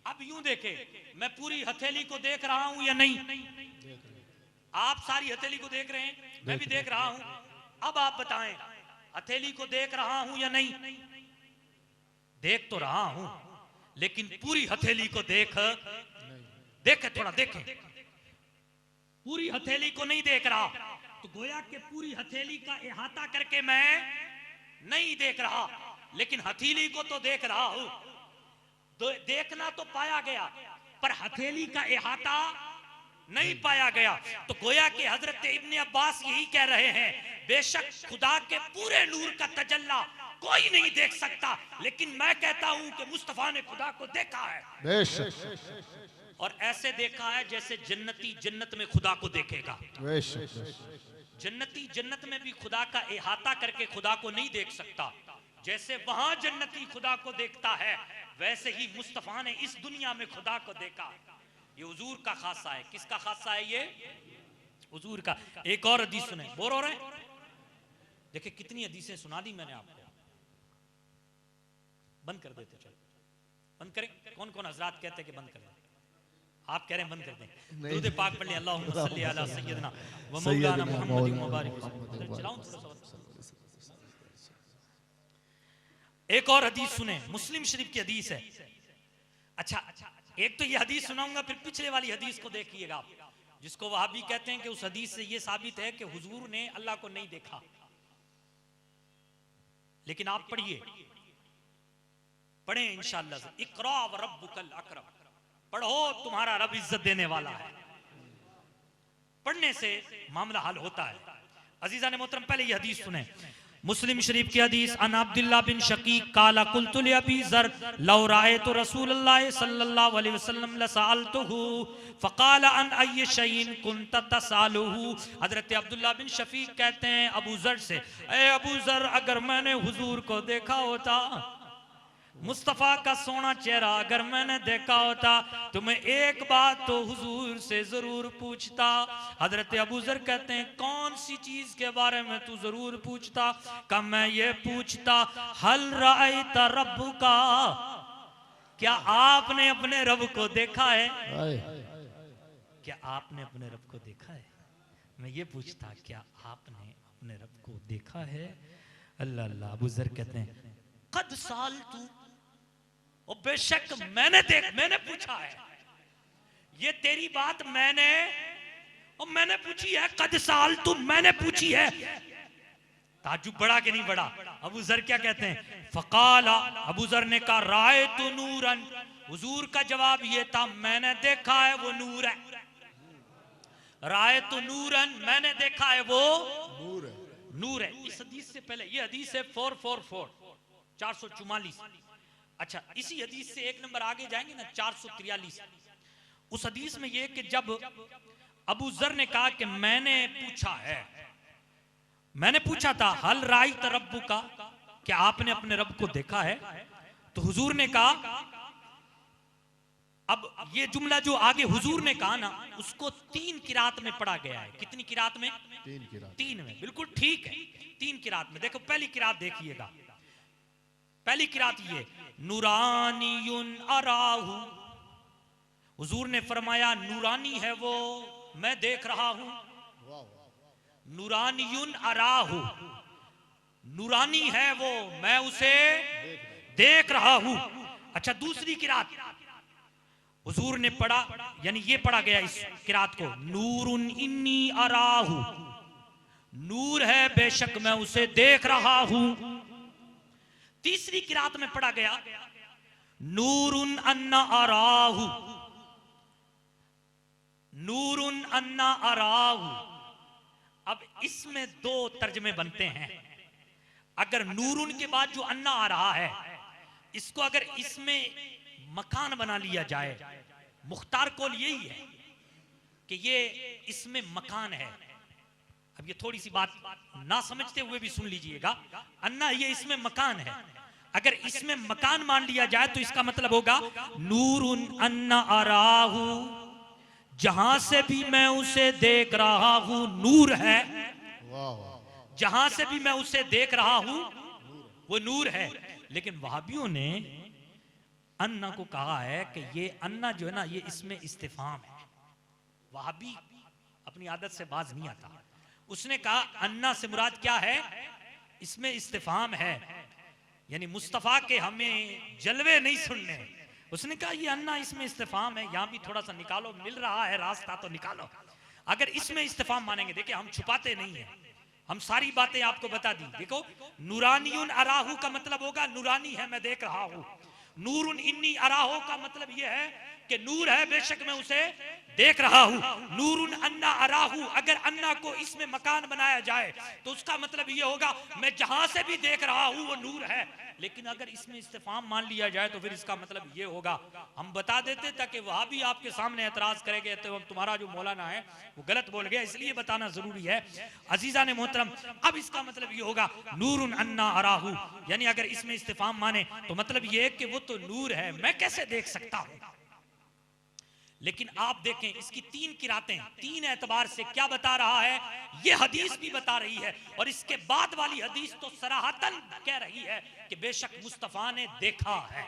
अब यूं देखे, मैं पूरी हथेली को देख रहा हूं या नहीं? आप सारी हथेली को देख रहे हैं, मैं भी देख रहा हूं। अब आप बताएं हथेली को देख रहा हूं या नहीं? देख तो रहा हूं, लेकिन पूरी हथेली को देखे थोड़ा देखें, पूरी हथेली को नहीं देख रहा, तो गोया के पूरी हथेली का इहाता करके मैं नहीं देख रहा, लेकिन हथेली को तो देख रहा हूं। देखना तो पाया गया, पर हथेली का इहाता नहीं पाया गया। तो गोया के हजरत इब्ने अब्बास यही कह रहे हैं, बेशक खुदा के पूरे नूर का तजल्ला कोई नहीं देख सकता, लेकिन मैं कहता हूं कि मुस्तफा ने खुदा को देखा है। बेशक। और ऐसे देखा है जैसे जन्नती जन्नत में खुदा को देखेगा। बेशक। जन्नती जन्नत में भी खुदा का इहाता करके खुदा को नहीं देख सकता। जैसे वहां जन्नती खुदा को देखता है, वैसे ही मुस्तफा ने इस दुनिया में खुदा को देखा। ये हुजूर का खासा है। किसका खासा है ये? हुजूर का। एक और हदीस सुने, बोर हो रहे हैं? देखिए कितनी हदीसें सुना दी मैंने आपको। बंद कर देते, चलो बंद करें। कौन कौन हजरात कहते हैं कि बंद कर दें? आप कह रहे हैं बंद कर दें? दुरूद पाक पढ़ लें, अल्लाहुम्मा सल्ली अला सय्यदना व मौलाना मुहम्मद मुबारक। चलाऊं थोड़ा सा? एक और हदीस सुने, मुस्लिम शरीफ की हदीस है। अच्छा, एक तो ये हदीस सुनाऊंगा, फिर पिछले वाली हदीस को देखिएगा आप, जिसको वहाबी कहते हैं कि उस हदीस से ये साबित है कि हुजूर ने अल्लाह को नहीं देखा। लेकिन आप पढ़िए, पढ़ें इंशाअल्लाह से, इक़रा व रब्बुकल अकरम, पढ़ो तुम्हारा रब इज्जत देने वाला है। पढ़ने से मामला हल होता है। अजीजा ने मोहतरम, पहले ये हदीस सुने, मुस्लिम शरीफ की हदीस, अन अब्दुल्लाह बिन शकीक काला कुल्तु लि अबी ज़र लौ रायतु रसूलुल्लाह सल्लल्लाहु अलैहि वसल्लम लसअलतुहु फ़क़ाल अन अय्य शैइन कुन्त तसअलुहु। हजरत अब्दुल्लाह बिन शकीक कहते हैं अबू ज़र से, ए अबू ज़र, अगर मैंने हुजूर को देखा होता, मुस्तफ़ा का सोना चेहरा अगर मैंने देखा होता, तो मैं एक बात तो हुजूर से जरूर पूछता। हजरत अबू ज़र कहते हैं, कौन सी चीज के बारे में तू जरूर पूछता? का मैं ये पूछता, हल रायत रब्बुका, क्या आपने अपने रब को देखा है? क्या आपने अपने रब को देखा है? मैं ये पूछता, क्या आपने अपने रब को देखा है? अल्लाह अल्लाह। अबू ज़र कहते हैं, कद साल तू, और बेशक मैंने पूछा है। ये तेरी बात मैंने पूछी है। कद साल तू, मैंने पूछी है। ताजुब बड़ा कि नहीं बड़ा? अबू ज़र क्या कहते हैं? फ़क़ाला, अबू ज़र ने कहा, रायतु नूरन, हुजूर का जवाब ये था, मैंने देखा है वो नूर है। रायतु नूरन, मैंने देखा है वो नूर है। इस हदीस से पहले ये हदीस है 444, 444। अच्छा, इसी हदीस से एक नंबर आगे जाएंगे ना, 443। उस हदीस में ये कि जब अबू ज़र ने कहा कि मैंने पूछा था हल रायत रब्बुका, क्या आपने अपने रब को देखा है? तो हुजूर ने कहा, अब ये जुमला जो आगे हुजूर ने कहा ना, उसको 3 किरात में पढ़ा गया है। कितनी किरात में? 3 में। बिल्कुल ठीक है, 3 किरात में। देखो पहली किरात देखिएगा, पहली किरात ये, नूरानियुन अराहु, हुजूर ने फरमाया नूरानी है वो, मैं देख रहा हूं। नूरानियुन अराहु, नूरानी है वो, मैं उसे देख रहा हूं। अच्छा, दूसरी किरात हुजूर ने पढ़ा, यानी ये पढ़ा गया इस किरात को, नूरुन इन्नी अराहु, नूर है बेशक मैं उसे देख रहा हूं। तीसरी किरात में पढ़ा गया, नूरुन अन्ना अराहु, नूरुन अन्ना अराहु। अब इसमें 2 तर्जमे बनते हैं। अगर नूरुन के बाद जो अन्ना आ रहा है, इसको अगर इसमें मकान बना लिया जाए, मुख्तार कौल यही है कि ये इसमें मकान है। अब ये थोड़ी सी बात ना समझते हुए भी सुन लीजिएगा, अन्ना ये इसमें मकान है। अगर इसमें मकान मान लिया जाए तो इसका मतलब होगा नूरुन अन्ना अराहु, जहां से भी मैं उसे देख रहा हूं नूर है। जहां से भी मैं उसे देख रहा हूं वो नूर है। लेकिन वहाबियों ने अन्ना को कहा है कि ये अन्ना जो है ना, ये इसमें इस्तिफाम है। वहाबी अपनी आदत से बाज नहीं आता, उसने कहा अन्ना से मुराद क्या है? इसमें इस्तिफाम है, यानी मुस्तफा के हमें जलवे नहीं सुनने। उसने कहा ये अन्ना इसमें इस्तिफाम है, यहां भी थोड़ा सा निकालो, मिल रहा है रास्ता तो निकालो। अगर इसमें इस्तिफाम मानेंगे, देखिए हम छुपाते नहीं है, हम सारी बातें आपको बता दी। देखो, नूरानियुन अराहु का मतलब होगा नूरानी है मैं देख रहा हूं। नूरुन इन्नी अराहु का मतलब यह है कि नूर है बेशक मैं उसे देख रहा हूं। नूरुन अन्ना अराहु, अगर अन्ना को इसमें मकान बनाया जाए तो उसका मतलब यह होगा मैं जहां से भी देख रहा हूं वो नूर है। लेकिन अगर इसमें इस्तिफाम मान लिया जाए तो फिर इसका मतलब ये होगा, हम बता देते ताकि वहां भी आपके सामने एतराज करेंगे तो तुम्हारा जो मौलाना है वो गलत बोल गया, इसलिए बताना जरूरी है। अजीजा ने मोहतरम, अब इसका मतलब ये होगा नूरुन अन्ना अराहु, यानी अगर इसमें इस्तिफाम माने तो मतलब ये कि वो तो नूर है, मैं कैसे देख सकता हूं। लेकिन आप देखें इसकी तीन किरातें, तीन एतबार से क्या बता रहा है, ये हदीस भी बता रही है और इसके बाद वाली हदीस तो सराहतन कह रही है कि बेशक मुस्तफा ने देखा है।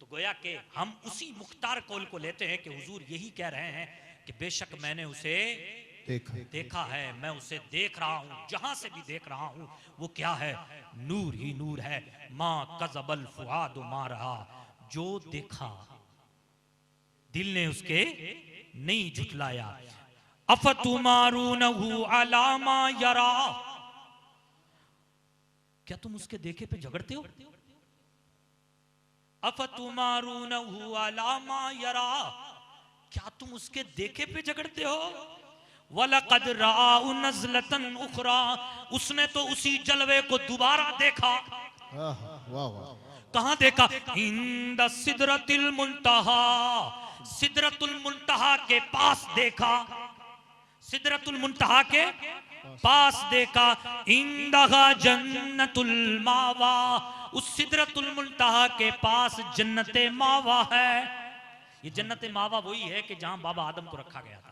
तो गोया कि हम उसी मुख्तार कौल को लेते हैं कि हुजूर यही कह रहे हैं कि बेशक मैंने उसे देखा है, मैं उसे देख रहा हूं, जहां से भी देख रहा हूं वो क्या है, नूर ही नूर है। मां कज़बल फुआद मा रहा, जो देखा दिल ने उसके नहीं झुठलाया। अफतुमारूनहु अला मा यरा, क्या तुम उसके देखे पे झगड़ते हो? अफतुमारूनहु अला मा यरा, क्या तुम उसके देखे पे झगड़ते हो? वलक़द राअ नज़लतन उखरा, उसने तो उसी जलवे को दोबारा देखा। कहां देखा? इंद सिदरतिल मुंतहा, सिदरतुल मुंतहा के पास देखा, सिदरतुल मुंतहा के पास देखा। इंदहा जन्नतुल मावा, उस सिदरतुल मुंतहा के पास जन्नते मावा है। ये जन्नते मावा वही है कि जहां बाबा आदम को रखा गया था।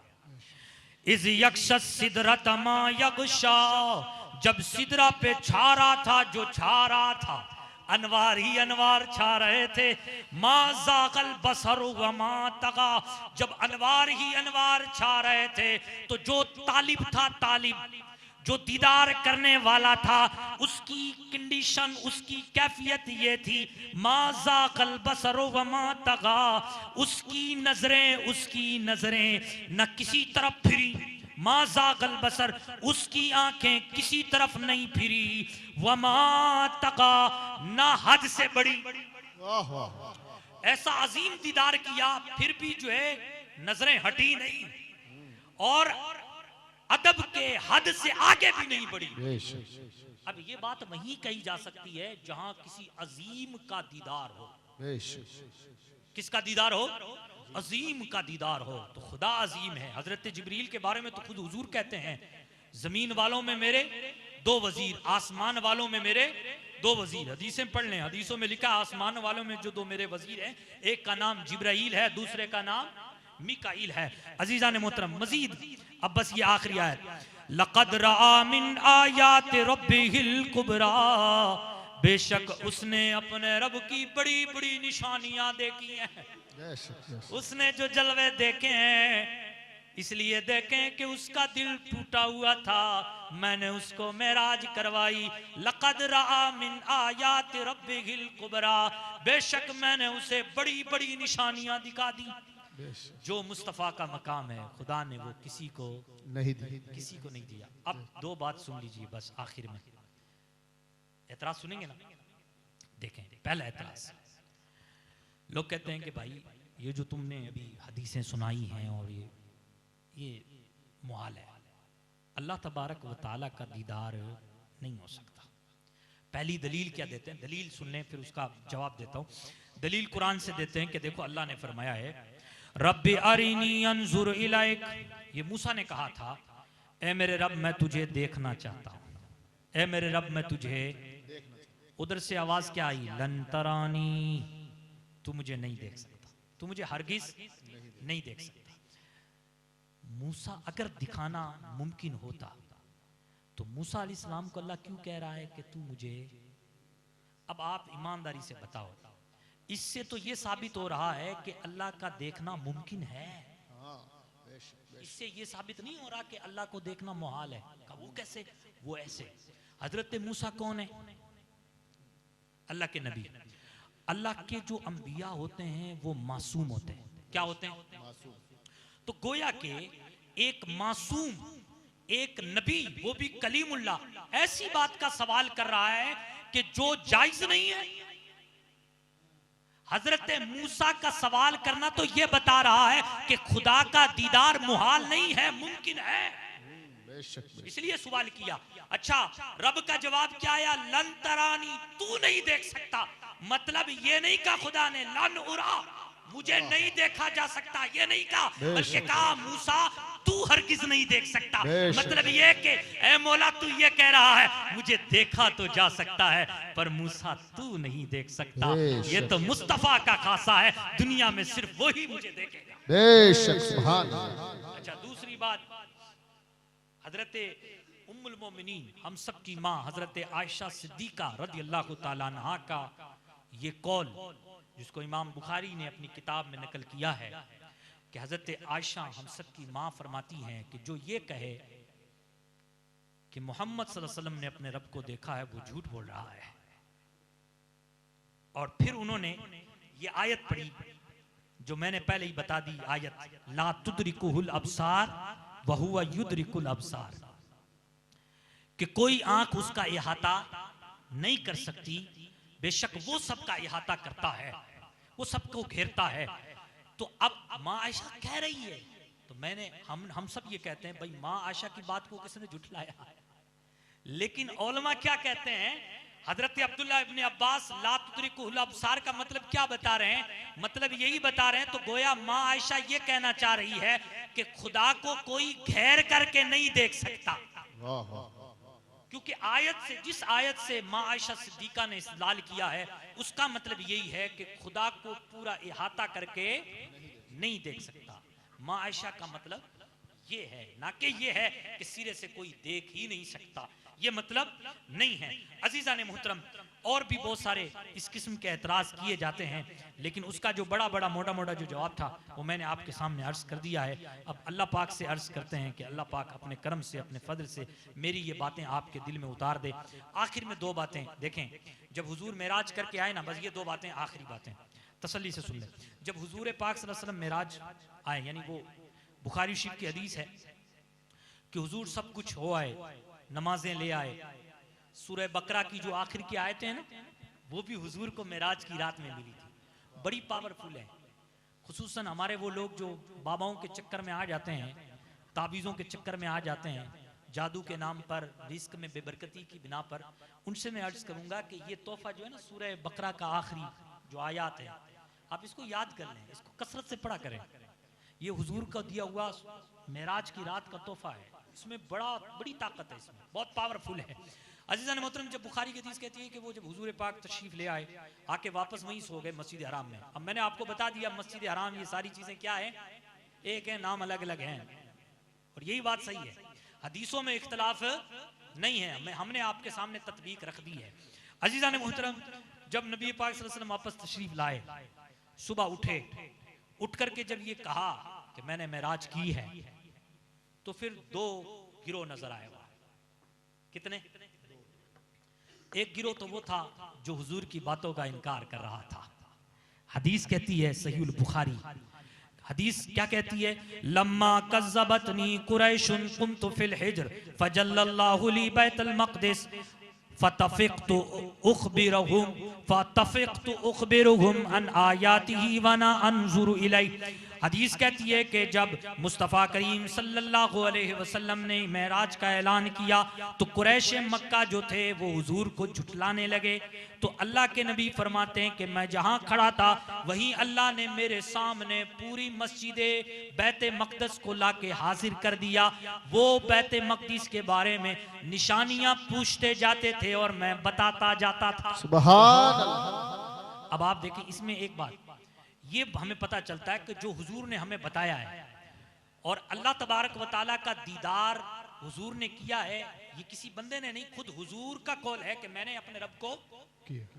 इज़ यक्शस सिदरत मा यगशा, जब सिदरा पे छा रहा था जो छा रहा था, अनवार ही अनवार छा रहे थे। मा ज़ाग़ल बसर व मा तग़ा, जब अनवार ही अनवार छा रहे थे तो जो तालिब था, तालिब जो दीदार करने वाला था, उसकी कंडीशन, उसकी कैफियत ये थी, मा ज़ाग़ल बसर व मा तग़ा, उसकी नजरें न किसी तरफ फिरी। मा ज़ाग़ल बसर, उसकी आंखें किसी तरफ नहीं फिरी। व मा तग़ा, ना हद से बड़ी। ऐसा अजीम दीदार किया, फिर भी जो है नजरें हटी नहीं और अदब के हद से आगे भी नहीं बढ़ी। अब ये बात वहीं कही जा सकती है जहां किसी अजीम का दीदार हो। किसका दीदार हो? अजीम का दीदार हो। तो खुदा अजीम है। हजरत जिब्रील के बारे में तो खुद हुजूर कहते हैं, जमीन वालों में मेरे दो वजीर, आसमान वालों में मेरे दो वजीर। हदीसें पढ़ लें, हदीसों में लिखा आसमान वालों में जो दो मेरे वजीर हैं, एक का नाम जिब्राइल है, दूसरे का नाम मिकाइल है। अजीजा ने मोहतरम, मजीद अब बस ये आखिरी आयत, लक़द रआ मिन आयात रब्बिहिल कुबरा, बेशक उसने अपने रब की बड़ी बड़ी निशानियां देखी हैं। उसने जो जलवे देखे हैं इसलिए देखें कि उसका दिल टूटा हुआ था, मैंने उसको मेराज करवाई। लक़द रआ मिन आयात रब्बिहिल कुबरा, बेशक मैंने उसे बड़ी बड़ी निशानियां दिखा दी। जो मुस्तफ़ा का मकाम है खुदा ने वो किसी को नहीं दिया। अब दो बात सुन लीजिए बस आखिर में, एतराज सुनेंगे ना? देखें, पहला एतराज, लोग कहते हैं कि भाई ये जो तुमने अभी हदीसें सुनाई हैं और ये मुहाल है, अल्लाह तबारक व तआला का दीदार नहीं हो सकता। पहली दलील क्या देते हैं? दलील सुन लें फिर उसका जवाब देता हूँ। दलील कुरान से देते हैं कि देखो अल्लाह ने फरमाया है, रब्बी अरिनी अंजुर इलैक, ये मूसा ने कहा था, ए मेरे रब मैं तुझे देखना चाहता हूँ, ए मेरे रब मैं तुझे। उधर से आवाज क्या आई? लन तरानी, तू मुझे नहीं देख सकता, तू मुझे हरगिज नहीं देख सकता। मूसा अगर दिखाना मुमकिन होता तो मूसा अलैहिस्सलाम को अल्लाह क्यों कह रहा है कि तू मुझे? अब आप ईमानदारी से बताओ, इससे तो ये साबित हो रहा है कि अल्लाह का देखना मुमकिन है। इससे ये साबित नहीं हो रहा कि अल्लाह को देखना मुहाल है। वो कैसे? वो ऐसे। हजरत मूसा कौन है? अल्लाह के नबी। अल्लाह के जो अंबिया होते हैं वो मासूम होते हैं। क्या होते हैं? मासूम। तो गोया के एक मासूम, एक नबी, वो भी कलीमुल्लाह, ऐसी बात का सवाल कर रहा है कि जो जायज नहीं है। हजरत मूसा का सवाल करना तो यह बता रहा है कि खुदा का दीदार मुहाल नहीं है, मुमकिन है। इसलिए सवाल किया। अच्छा, रब का जवाब क्या आया? लन तरानी, तू नहीं देख सकता। मतलब ये नहीं कहा खुदा ने लन उरा, मुझे नहीं देखा जा सकता, ये नहीं कहा, बेशक। बल्कि कहा मूसा तू हरगिज नहीं देख सकता। बेशक। मतलब ये कि ए मौला तू ये कह रहा है मुझे देखा तो जा सकता है पर मूसा तू नहीं देख सकता। बेशक। ये तो मुस्तफा का खासा है, दुनिया में सिर्फ वही मुझे देखेगा। बेशक सुभान अल्लाह। अच्छा, दूसरी बात, हजरत उम्मुल मोमिनीन हम सब की माँ हजरत आयशा सिद्दीका रदी अल्लाह ताला अन्हा का ये कौल, जिसको इमाम बुखारी ने अपनी किताब में नकल किया है कि हजरत आयशा हम सब की माँ फरमाती हैं कि जो ये कहे कि मोहम्मद सल्लल्लाहु अलैहि वसल्लम ने अपने रब को देखा है वो झूठ बोल रहा है। और फिर उन्होंने ये आयत पढ़ी जो मैंने पहले ही बता दी, आयत ला तुदरिकुहुल अब्सार व हुवा युदरिकुल अब्सार, कि कोई आंख उसका इहाता नहीं कर सकती, बेशक वो सबका इहाता करता है, वो सबको घेरता है। तो अब माँ आयशा कह रही है तो मैंने हम सब ये कहते हैं भाई माँ आयशा की बात को किसने झुठलाया, लेकिन उलमा क्या कहते हैं, हजरत अब्दुल्ला इब्ने अब्बास ला तुदरिकुहुल अब्सार का मतलब क्या बता रहे हैं, मतलब यही बता रहे हैं तो गोया माँ आयशा ये कहना चाह रही है कि खुदा को कोई घेर करके नहीं देख सकता। वाह वाह। क्योंकि आयत से, जिस आयत से माँ आयशा सिद्दीका ने इस्तेमाल किया है उसका मतलब यही है कि खुदा को पूरा इहाता करके नहीं देख सकता। माँ आयशा का मतलब ये है, ना कि ये है कि सिरे से कोई देख ही नहीं सकता, ये मतलब नहीं है। अजीजा ने मोहतरम, और भी बहुत सारे इस किस्म के एतराज किए जाते हैं, लेकिन उसका जो बड़ा बड़ा मोटा मोटा जो जवाब था वो मैंने आपके सामने अर्ज कर दिया है। अब अल्लाह पाक से अर्ज करते हैं कि अल्लाह पाक अपने करम से, अपने फजल से मेरी ये बातें आपके दिल में उतार दे। आखिर में दो बातें देखें, जब हुजूर मेराज करके आए ना, बस ये दो बातें आखिरी बातें तसल्ली से सुन लें। जब हुजूर पाक सल्लल्लाहु अलैहि वसल्लम मेराज आए, यानी वो बुखारी शरीफ की हदीस है कि हुजूर सब कुछ हो आए, नमाजें ले आए, सूरह बकरा की जो आखिर की आयतें हैं ना वो भी हुजूर को मेराज की रात में मिली थी, बड़ी पावरफुल है। खुसूसन हमारे वो लोग जो बाबाओं के चक्कर में आ जाते हैं, ताबीज़ों के चक्कर में आ जाते हैं, जादू के नाम पर, रिस्क में बेबरकती की बिना पर, उनसे मैं अर्ज करूंगा कि ये तोहफा जो है ना सूरह बकरा का आखिरी जो आयात है, आप इसको याद कर लें, इसको कसरत से पढ़ा करें। ये हुजूर का दिया हुआ मेराज की रात का तोहफा है, इसमें बड़ी ताकत है, इसमें बहुत पावरफुल है। अजीज़ान मोहतरम, जब बुखारी की हदीस कहती है कि वो जब हुजूर पाक तशरीफ ले आए, आके वापस वहीं सो गए मस्जिद हराम में। अब मैंने आपको बता दिया मस्जिद हराम ये सारी चीजें क्या है, एक है, नाम अलग अलग हैं, और यही बात सही है, हदीसों में इख्तलाफ नहीं है, हमने आपके सामने तत्बीक रख दी है। अजीज़ान मोहतरम, जब नबी पाक सल्लल्लाहु अलैहि वसल्लम वापस तशरीफ लाए, सुबह उठे, उठ करके जब ये कहा कि मैंने मेराज की है, तो फिर दो गिरोह नजर आए। कितने? एक गिरोह तो वो था जो हुजूर की बातों का इनकार कर रहा था। हदीस कहती है सहीहुल बुखारी, हदीस क्या कहती है, लम्मा कज़्ज़बतनी कुरैशुन कुन्तु फिल हिज्र फजल्लल्लाहु ली बैतुल मक़दिस फतफ़िक़्तु उख़बिरुहुम अन आयातिही व ना अनज़ुरु इलैहि। हदीस कहती है कि जब मुस्तफ़ा करीम सल्लल्लाहु अलैहि वसल्लम ने मेराज का ऐलान किया तो कुरैश मक्का जो थे वो हुजूर को झुठलाने लगे। तो अल्लाह के नबी फरमाते हैं कि मैं जहाँ खड़ा था वहीं अल्लाह ने मेरे सामने पूरी मस्जिद बैत मक़दस को लाके हाजिर कर दिया। वो बैत मक़दस के बारे में निशानियां पूछते जाते थे और मैं बताता जाता था। सुभान अल्लाह। अब आप देखिए, इसमें एक बात ये हमें पता चलता है कि जो हुजूर ने हमें बताया है और अल्लाह तबारक व तआला का दीदार हुजूर ने किया है, ये किसी बंदे ने नहीं, खुद हुजूर का कौल है कि मैंने अपने रब को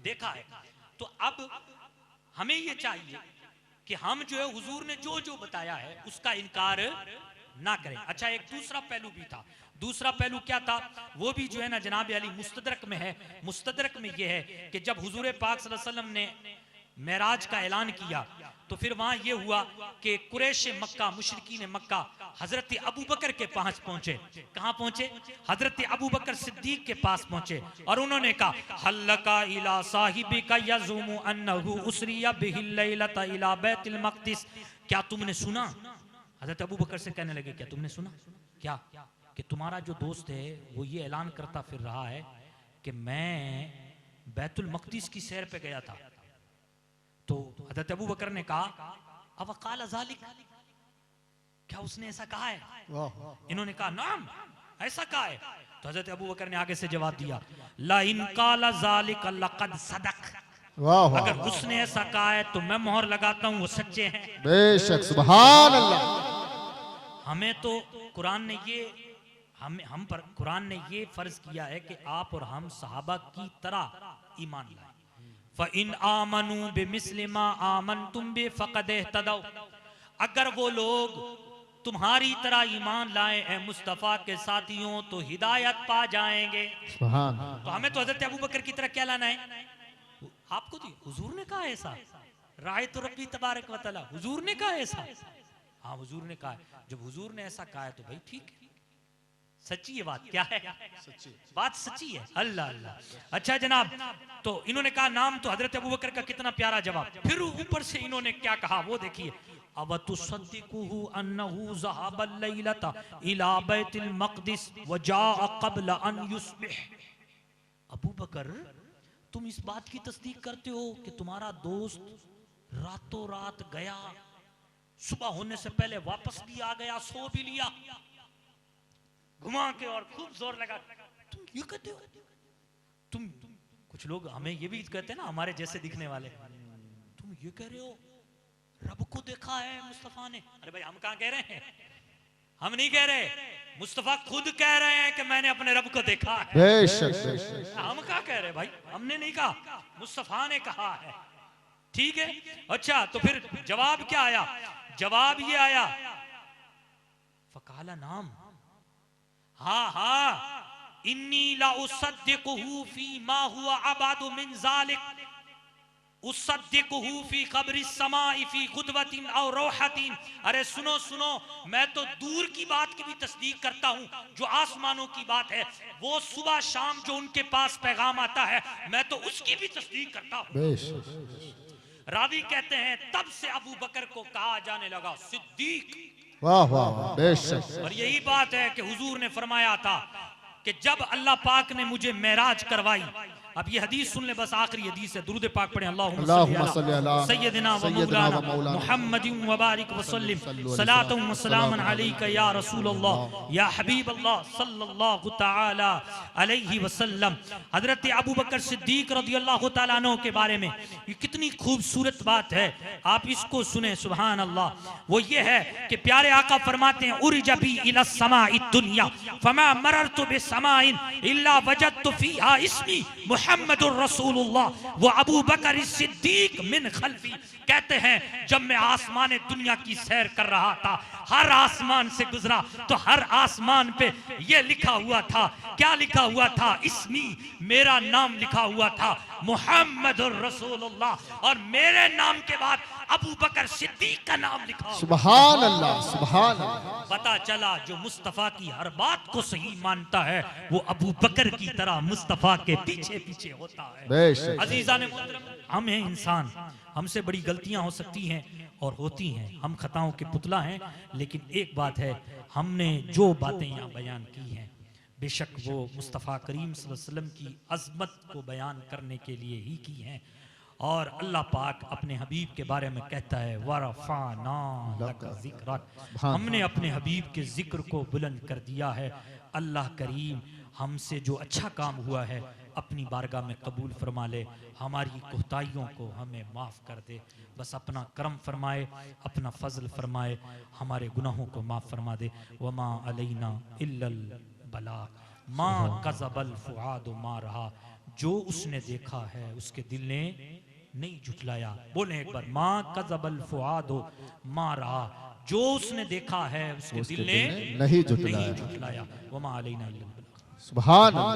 देखा है। तो अब हमें ये चाहिए कि हम जो है हुजूर ने जो जो बताया है उसका इनकार ना करें। अच्छा, एक दूसरा पहलू भी था। दूसरा पहलू क्या था, वो भी जो है ना जनाब अली मुस्तदरक में है। मुस्तदरक में ये है कि जब हुजूर पाक सल्लल्लाहु अलैहि वसल्लम ने मेराज का ऐलान किया तो फिर वहां ये हुआ कि कुरैश मक्का, मुशरिकीन मक्का हजरत अबू बकर के पास पहुंचे। कहां पहुंचे? हजरत अबू बकर सिद्दीक के पास पहुंचे और उन्होंने कहा हल्लका इला साहिबिका यज़ुमु अन्नहु उसरिया बिहिल लैलता इला बैतुल मक़दिस। क्या तुमने सुना? हजरत अबू बकर से कहने लगे क्या तुमने सुना क्या कि तुम्हारा जो दोस्त है वो ये ऐलान करता फिर रहा है कि मैं बैतुल मक़दिस की सैर पे गया था। तो हजरत अबू बकर ने कहा अब काला ज़ालिक, क्या उसने ऐसा कहा है? वाह इन्होंने कहा नाम, ऐसा कहा है। तो हजरत अबू बकर ने आगे से जवाब दिया, ला इन काला ज़ालिक लक़द सदक़, वाह अगर उसने ऐसा कहा है तो मैं मोहर लगाता हूं वो सच्चे हैं। बेशक, सुभान अल्लाह। हमें तो कुरान ने ये हम पर कुरान ने ये फर्ज किया है कि आप और हम सहाबा की तरह ईमान लाएं। फ़इन आमनू बिमिस्लि मा आमनतुम बि फ़क़द इह्तदौ, अगर वो लोग तुम्हारी तरह ईमान लाए हैं मुस्तफ़ा के साथियों तो हिदायत पा जाएंगे। सुभान। तो हमें तो हजरत अबू बकर की तरह क्या लाना है? आपको तो हुजूर ने कहा ऐसा, राय तो रब्बी तबारक व तआला, हुजूर ने कहा ऐसा। हाँ हुजूर ने कहा है, जब हुजूर ने ऐसा कहा है तो भाई ठीक है, सच्ची है बात। क्या है? बात सच्ची है। अल्लाह अल्लाह। अच्छा जनाब, तो इन्होंने कहा नाम, तो हजरत अबू बकर का कितना प्यारा जवाब। फिर ऊपर से इन्होंने क्या कहा वो देखिए, अब तुसद्दिकुहु अन्नहु ज़हबा लैलता इला बैतिल मक़दिस व जाअ क़ब्ल अन युस्बिह। अबू बकर, तुम इस बात की तस्दीक करते हो कि तुम्हारा दोस्त रातों रात गया, सुबह होने से पहले वापस भी आ गया, सो भी लिया, घुमा के और खूब जोर लगा, तुम ये कहते हो? तुम कुछ लोग हमें ये भी कहते हैं ना, हमारे जैसे दिखने वाले, तुम ये कह रहे हो रब को देखा है मुस्तफा ने? अरे भाई हम कहां कह रहे हैं, हम नहीं कह रहे, मुस्तफा खुद कह रहे हैं कि मैंने अपने रब को देखा है। बेशक बेशक। हम क्या कह रहे भाई, हमने नहीं कहा, मुस्तफा ने कहा है। ठीक है। अच्छा तो फिर जवाब क्या आया? जवाब ये आया, फ़क़ाला नाम, हाँ हाँ, इन्नी ला उसद्दिकुहु फी मा हुआ अबादु मिन ज़ालिक, उसद्दिकुहु फी क़ब्रि समाई फी ग़ुदवतिन औ रौहतिन। अरे सुनो सुनो, मैं तो दूर की बात की भी तस्दीक करता हूँ, जो आसमानों की बात है, वो सुबह शाम जो उनके पास पैगाम आता है, मैं तो उसकी भी तस्दीक करता हूँ। बेशक। रावी कहते हैं तब से अबू बकर को कहा जाने लगा सिद्दीक। वाह वाह वाह, बेशक। और यही बात है कि हुजूर ने फरमाया था कि जब अल्लाह पाक ने मुझे मेराज करवाई, अब ये हदीस सुन ले, बस आखिरी हदीस है, दुरूद पाक पढ़ें, अल्लाहुम्मा सल्ली अला सय्यदिना व मौलाना मुहम्मदिन व बारिक व सल्लिम सलातु व सलामन अलैका या रसूलल्लाह या हबीबल्लाह सल्लल्लाहु तआला अलैहि वसल्लम। हजरत अबू बकर सिद्दीक रदियल्लाहु तआला अन्हु के बारे में ये कितनी खूबसूरत बात है, आप इसको सुने। सुभान अल्लाह। वो ये है कि प्यारे आका फरमाते हैं, उरिजा बी इला समाई दुनिया फमा मररतु बिसमाइन इल्ला वजदतु फीहा इस्मी मुहम्मदुर रसूलुल्लाह व अबू बकर सिद्दीक मिन खल्फी। कहते हैं जब मैं आसमान दुनिया की सैर कर रहा था, हर आसमान से गुजरा तो हर आसमान पे ये लिखा हुआ था, क्या लिखा हुआ था? इस्मी, मेरा नाम लिखा हुआ था, मुहम्मदुर रसूलुल्लाह, और मेरे नाम के बाद अबू बकर सिद्दीक का नाम लिखा। सुभान अल्लाह सुभान अल्लाह। पता चला जो मुस्तफा की हर बात को सही मानता है वो अबू बकर की तरह मुस्तफा के पीछे पीछे होता है। बेशक। अजीज़ान मोहतरम, हम हैं इंसान, हमसे बड़ी गलतियां हो सकती हैं और होती हैं, हम खताओं के पुतला हैं, लेकिन एक बात है, हमने जो बातें यहाँ बयान की हैं बेशक वो मुस्तफ़ा करीम सल्लल्लाहु अलैहि वसल्लम की अज़मत को बयान करने के लिए ही की हैं। और अल्लाह पाक अपने हबीब के बारे में कहता है, वरफ़अना लका ज़िक्रक, हमने अपने हबीब के ज़िक्र को बुलंद कर दिया है। अल्लाह करीम हमसे जो अच्छा काम हुआ है अपनी बारगाह में कबूल फरमा ले, हमारी कोताहियों को हमें माफ़ कर दे, बस अपना करम फरमाए, अपना फजल फरमाए, हमारे गुनाहों को माफ़ फरमा दे। वमा अलैना इल्लल बलाग मा कज़बल फुआदु मा रहा, जो उसने देखा है उसके दिल ने नहीं झुठलाया। बोले एक बार, मा कज़बल फुआदु मा रहा, जो उसने देखा है उसके दिल ने नहीं झुठलाया। वमा अलैना इल्लल बलाग। सुभान अल्लाह।